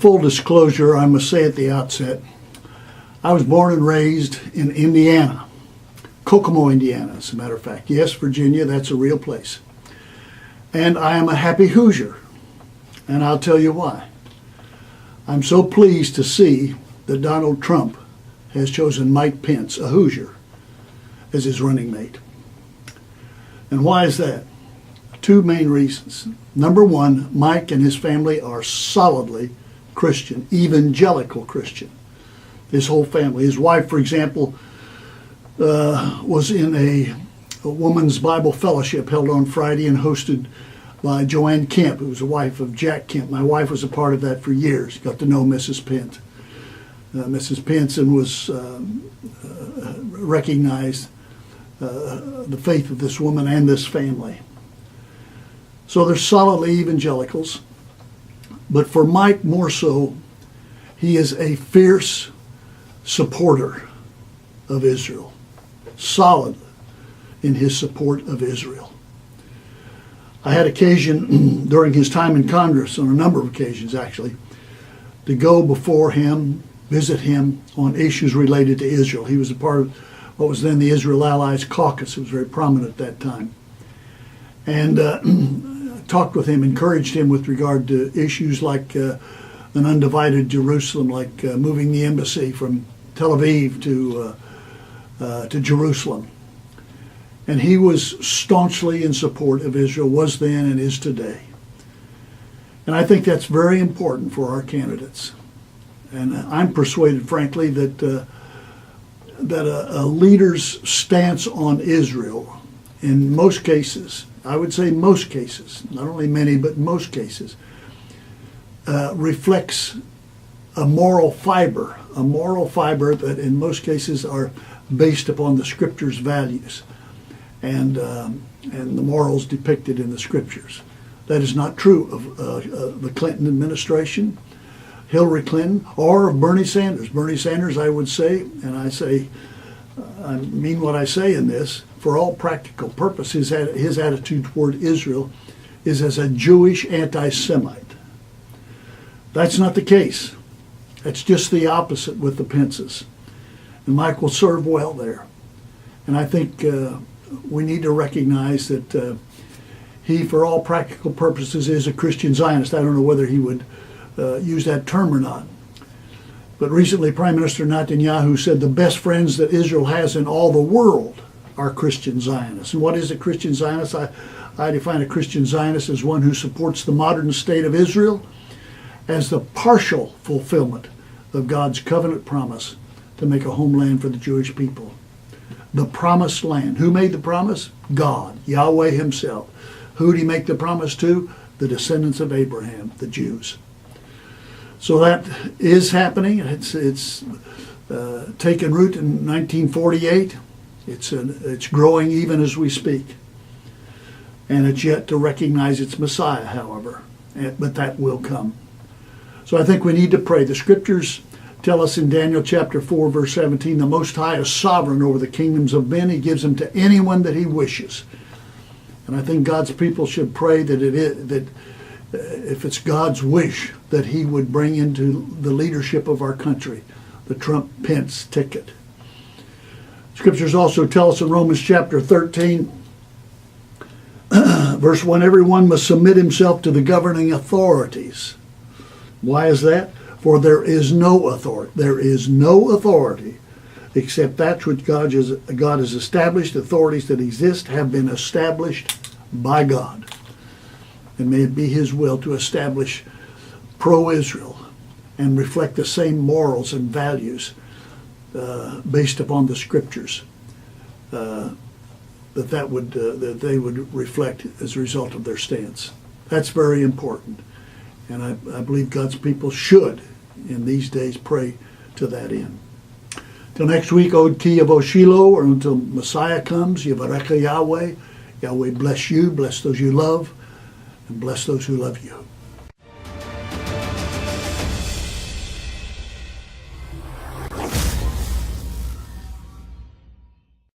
full disclosure, I must say at the outset, I was born and raised in Indiana, Kokomo, Indiana, as a matter of fact. Yes, Virginia, that's a real place. And I am a happy Hoosier, and I'll tell you why. I'm so pleased to see that Donald Trump has chosen Mike Pence, a Hoosier, as his running mate. And why is that? Two main reasons. Number one, Mike and his family are solidly Christian, evangelical Christian. His whole family. His wife, for example, was in a woman's Bible fellowship held on Friday and hosted by Joanne Kemp, who was the wife of Jack Kemp. My wife was a part of that for years. Got to know Mrs. Pence. Mrs. Pence, and was recognized the faith of this woman and this family. So they're solidly evangelicals. But for Mike more so, he is a fierce supporter of Israel. Solid in his support of Israel. I had occasion during his time in Congress, on a number of occasions actually, to go before him, visit him on issues related to Israel. He was a part of what was then the Israel Allies Caucus. It was very prominent at that time. And talked with him, encouraged him with regard to issues like an undivided Jerusalem, like moving the embassy from Tel Aviv to Jerusalem. And he was staunchly in support of Israel, was then and is today. And I think that's very important for our candidates. And I'm persuaded, frankly, that a leader's stance on Israel, in most cases, I would say most cases, not only many, but most cases, reflects a moral fiber that in most cases are based upon the Scripture's values and the morals depicted in the Scriptures. That is not true of the Clinton administration, Hillary Clinton, or of Bernie Sanders. Bernie Sanders, I would say, and I mean what I say in this, for all practical purposes, his attitude toward Israel is as a Jewish anti-Semite. That's not the case. That's just the opposite with the Pences. And Mike will serve well there. And I think we need to recognize that he, for all practical purposes, is a Christian Zionist. I don't know whether he would use that term or not. But recently, Prime Minister Netanyahu said the best friends that Israel has in all the world are Christian Zionists. And what is a Christian Zionist? I define a Christian Zionist as one who supports the modern state of Israel as the partial fulfillment of God's covenant promise to make a homeland for the Jewish people. The promised land. Who made the promise? God, Yahweh himself. Who did he make the promise to? The descendants of Abraham, the Jews. So that is happening. It's taken root in 1948. It's growing even as we speak. And it's yet to recognize its Messiah, however. But that will come. So I think we need to pray. The Scriptures tell us in Daniel chapter 4, verse 17, the Most High is sovereign over the kingdoms of men. He gives them to anyone that he wishes. And I think God's people should pray that if it's God's wish, that he would bring into the leadership of our country the Trump-Pence ticket. Scriptures also tell us in Romans chapter 13, verse 1, everyone must submit himself to the governing authorities. Why is that? For there is no authority. There is no authority except that which God has established. Authorities that exist have been established by God. And may it be his will to establish pro-Israel and reflect the same morals and values based upon the Scriptures that they would reflect as a result of their stance. That's very important. And I believe God's people should, in these days, pray to that end. Till next week, Od Ki Yavo Shiloh, or until Messiah comes, Yivarecha Yahweh. Yahweh bless you, bless those you love, and bless those who love you.